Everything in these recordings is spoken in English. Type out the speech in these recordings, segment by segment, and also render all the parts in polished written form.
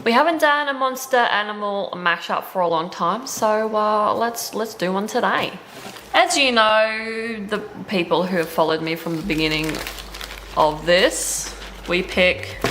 We haven't done a monster animal mashup for a long time, so let's do one today. As you know, the people who have followed me from the beginning of this, we pick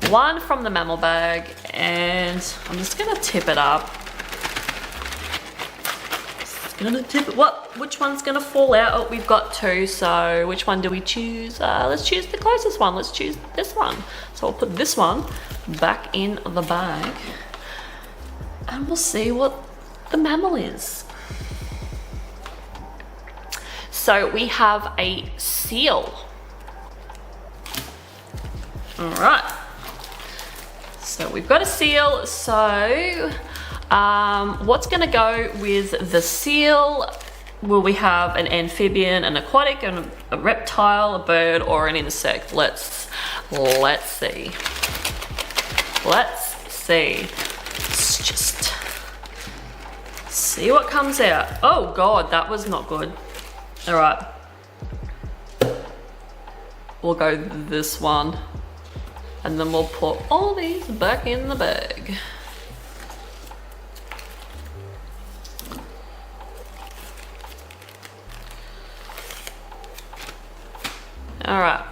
one from the mammal bag, and I'm just gonna tip it up. Which one's gonna fall out? Oh, we've got two, so which one do we choose? Let's choose the closest one. Let's choose this one. So I'll put this one back in the bag, and we'll see what the mammal is. So we have a seal. All right. So we've got a seal. So what's gonna go with the seal? Will we have an amphibian, an aquatic, and a reptile, a bird, or an insect? Let's see. Let's see. Let's just see what comes out. Oh God, that was not good. All right. We'll go this one, and then we'll put all these back in the bag. All right.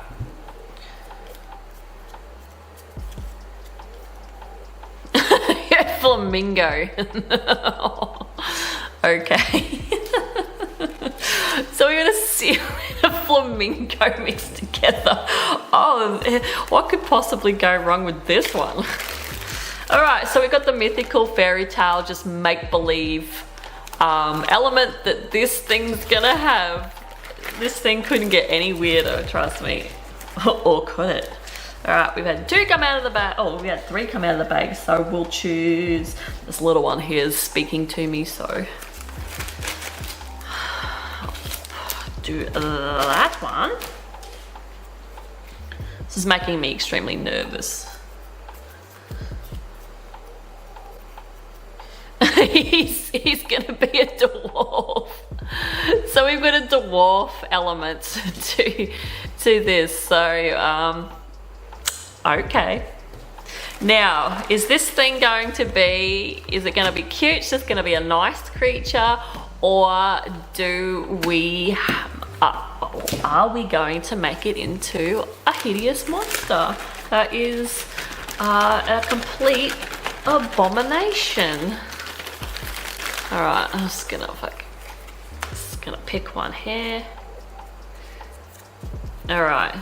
Flamingo. Okay. So we're gonna seal and a flamingo mixed together. Oh, what could possibly go wrong with this one? All right, so we've got the mythical fairy tale, just make-believe element that this thing's gonna have. This thing couldn't get any weirder, trust me. Or could it? All right, we've had two come out of the bag. Oh, we had three come out of the bag, so we'll choose. This little one here is speaking to me, so do that one. This is making me extremely nervous. He's gonna be a dwarf. So we've got a dwarf element to this. So okay. Now, is this thing going to be, is it going to be cute? Is this going to be a nice creature? Or do we, are we going to make it into a hideous monster that is a complete abomination? All right, I'm just gonna pick one here. All right,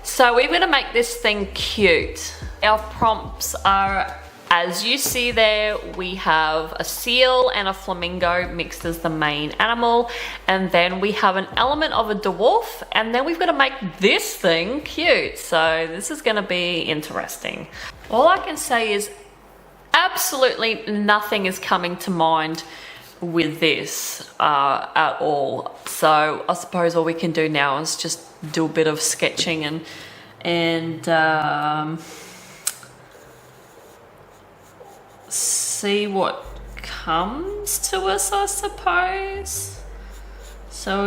so we're gonna make this thing cute. Our prompts are, as you see there, we have a seal and a flamingo mixed as the main animal, and then we have an element of a dwarf, and then we've got to make this thing cute. So this is going to be interesting. All I can say is absolutely nothing is coming to mind with this at all. So I suppose all we can do now is just do a bit of sketching and see what comes to us, I suppose. So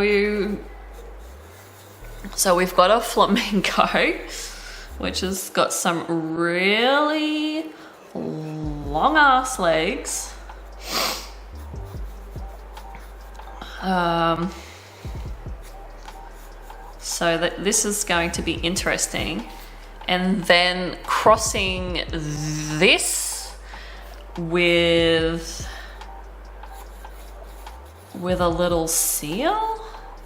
we've got a flamingo, which has got some really long ass legs. So this is going to be interesting. And then crossing this with a little seal.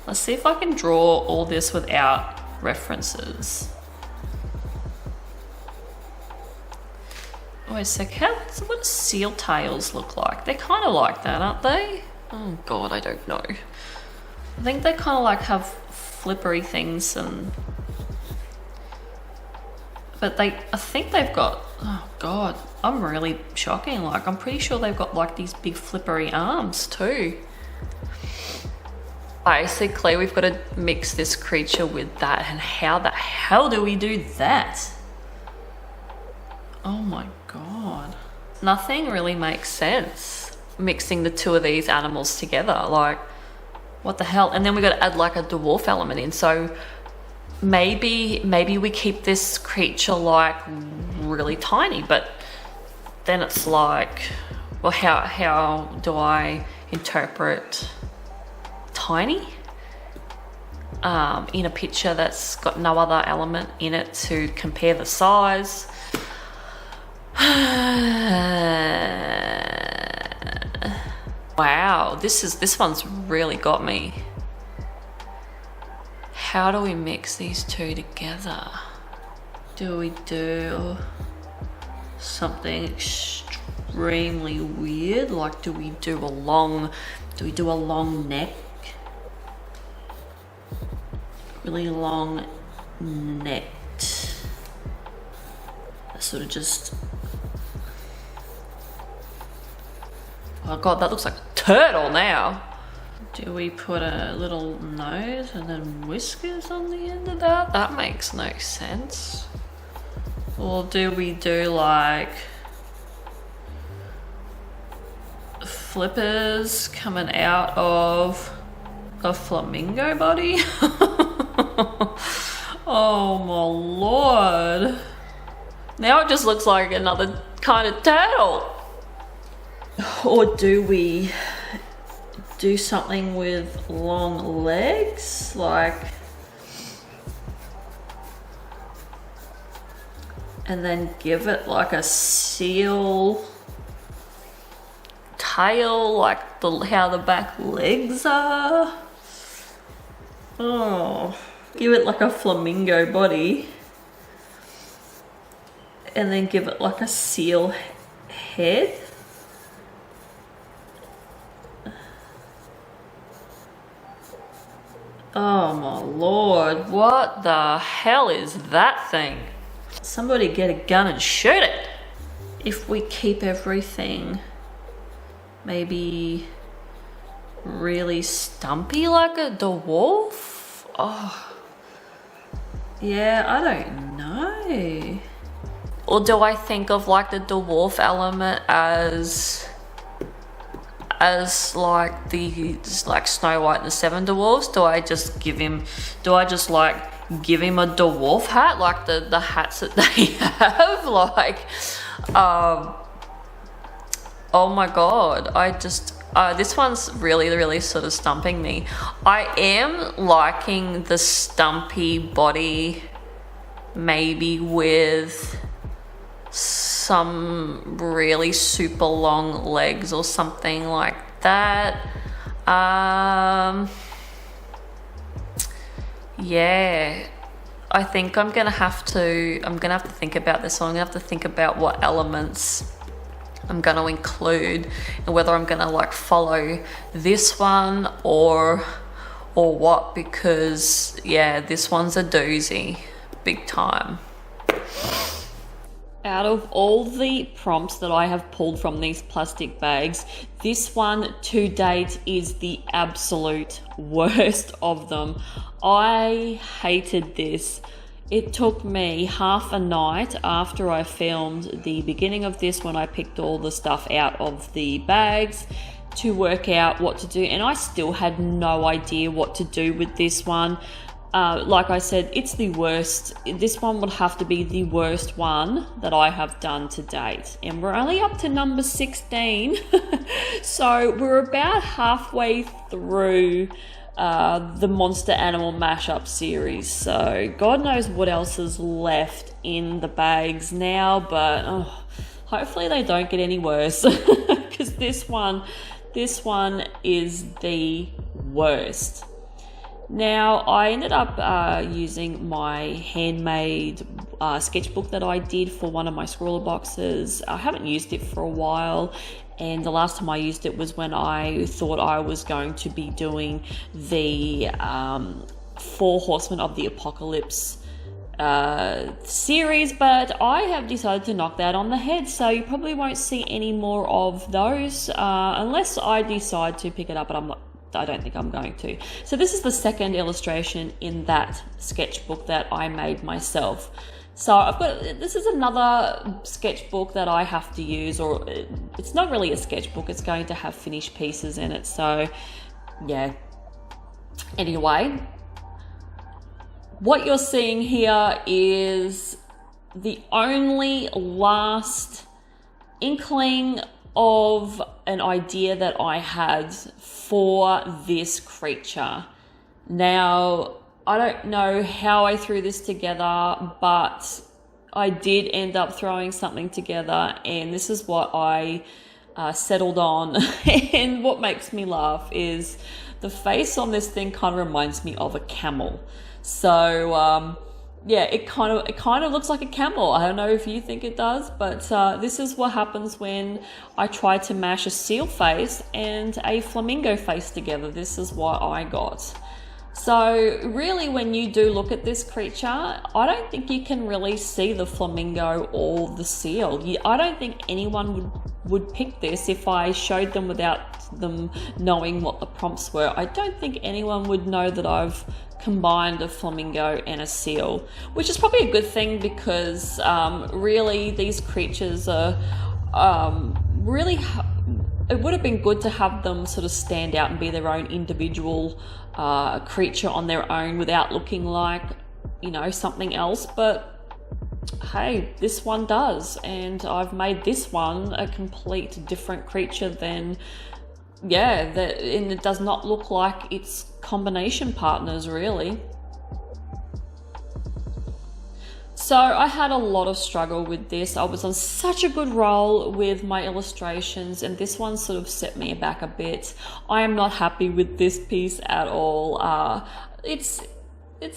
Let's see if I can draw all this without references. Wait a sec, what do seal tails look like? They're kind of like that, aren't they? Oh God, I don't know. I think they kind of like have flippery things but I think they've got, oh God, I'm really shocking. Like, I'm pretty sure they've got like these big flippery arms too. Basically, we've got to mix this creature with that, and how the hell do we do that? Oh my God. Nothing really makes sense mixing the two of these animals together. Like, what the hell? And then we've got to add like a dwarf element in. So maybe we keep this creature like really tiny, but then it's like, well, how do I interpret tiny in a picture that's got no other element in it to compare the size? Wow, this one's really got me. How do we mix these two together? Do we do something extremely weird? Like, do we do a long neck? Really long neck. Sort of just, oh god, that looks like a turtle now. Do we put a little nose and then whiskers on the end of that? That makes no sense. Or do we do like flippers coming out of a flamingo body? Oh my lord. Now it just looks like another kind of turtle. Or do we do something with long legs, like, and then give it like a seal tail, like how the back legs are? Oh, give it like a flamingo body and then give it like a seal head. Oh my lord, what the hell is that thing? Somebody get a gun and shoot it. If we keep everything maybe really stumpy like a dwarf? Oh, yeah, I don't know. Or do I think of like the dwarf element as like like Snow White and the Seven Dwarfs? Do I just give him a dwarf hat, like the hats that they have? Like, oh my god, this one's really sort of stumping me. I am liking the stumpy body, maybe with some really super long legs or something like that. Yeah, I think I'm gonna have to think about this one. I'm gonna have to think about what elements I'm gonna include and whether I'm gonna like follow this one or what, because yeah, this one's a doozy, big time. Out of all the prompts that I have pulled from these plastic bags, this one to date is the absolute worst of them. I hated this. It took me half a night after I filmed the beginning of this, when I picked all the stuff out of the bags, to work out what to do, and I still had no idea what to do with this one. Like I said, it's the worst. This one would have to be the worst one that I have done to date. And we're only up to number 16. So we're about halfway through the Monster Animal Mashup series. So God knows what else is left in the bags now, but hopefully they don't get any worse. Because this one is the worst. Now, I ended up using my handmade sketchbook that I did for one of my scrawler boxes. I haven't used it for a while, and the last time I used it was when I thought I was going to be doing the 4 Horsemen of the Apocalypse series, but I have decided to knock that on the head, so you probably won't see any more of those unless I decide to pick it up, but I don't think I'm going to. So this is the second illustration in that sketchbook that I made myself. So this is another sketchbook that I have to use, or it's not really a sketchbook, it's going to have finished pieces in it. So yeah, anyway, What you're seeing here is the only last inkling of an idea that I had for this creature. Now, I don't know how I threw this together, but I did end up throwing something together, and this is what I settled on. And what makes me laugh is the face on this thing kind of reminds me of a camel. So yeah, it kind of looks like a camel. I don't know if you think it does, but this is what happens when I try to mash a seal face and a flamingo face together. This is what I got. So really, when you do look at this creature, I don't think you can really see the flamingo or the seal. I don't think anyone would pick this if I showed them without them knowing what the prompts were. I don't think anyone would know that I've combined a flamingo and a seal, which is probably a good thing, because really these creatures are really... It would have been good to have them sort of stand out and be their own individual creature on their own without looking like, you know, something else. But hey, this one does, and I've made this one a complete different creature than, yeah, and it does not look like its combination partners, really. So I had a lot of struggle with this. I was on such a good roll with my illustrations, and this one sort of set me back a bit. I am not happy with this piece at all. It's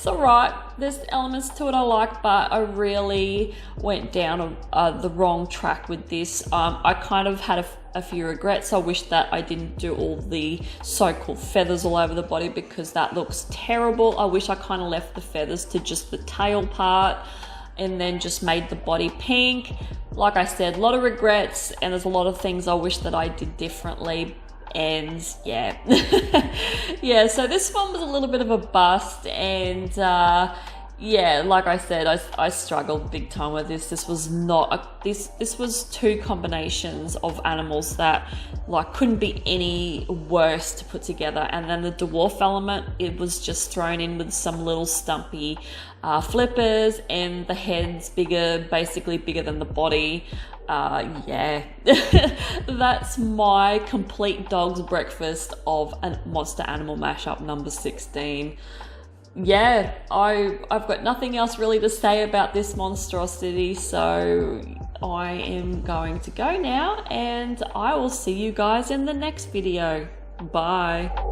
alright. There's elements to it I like, but I really went down the wrong track with this. I kind of had a few regrets. I wish that I didn't do all the so-called feathers all over the body, because that looks terrible. I wish I kind of left the feathers to just the tail part, and then just made the body pink. Like I said, a lot of regrets, and there's a lot of things I wish that I did differently. And yeah, yeah, so this one was a little bit of a bust, and yeah, like I said, I struggled big time with this. This was not this was two combinations of animals that like couldn't be any worse to put together. And then the dwarf element, it was just thrown in with some little stumpy flippers, and the head's bigger, basically bigger than the body. Yeah, that's my complete dog's breakfast of a monster animal mashup number 16. Yeah, I've got nothing else really to say about this monstrosity, so I am going to go now, and I will see you guys in the next video. Bye.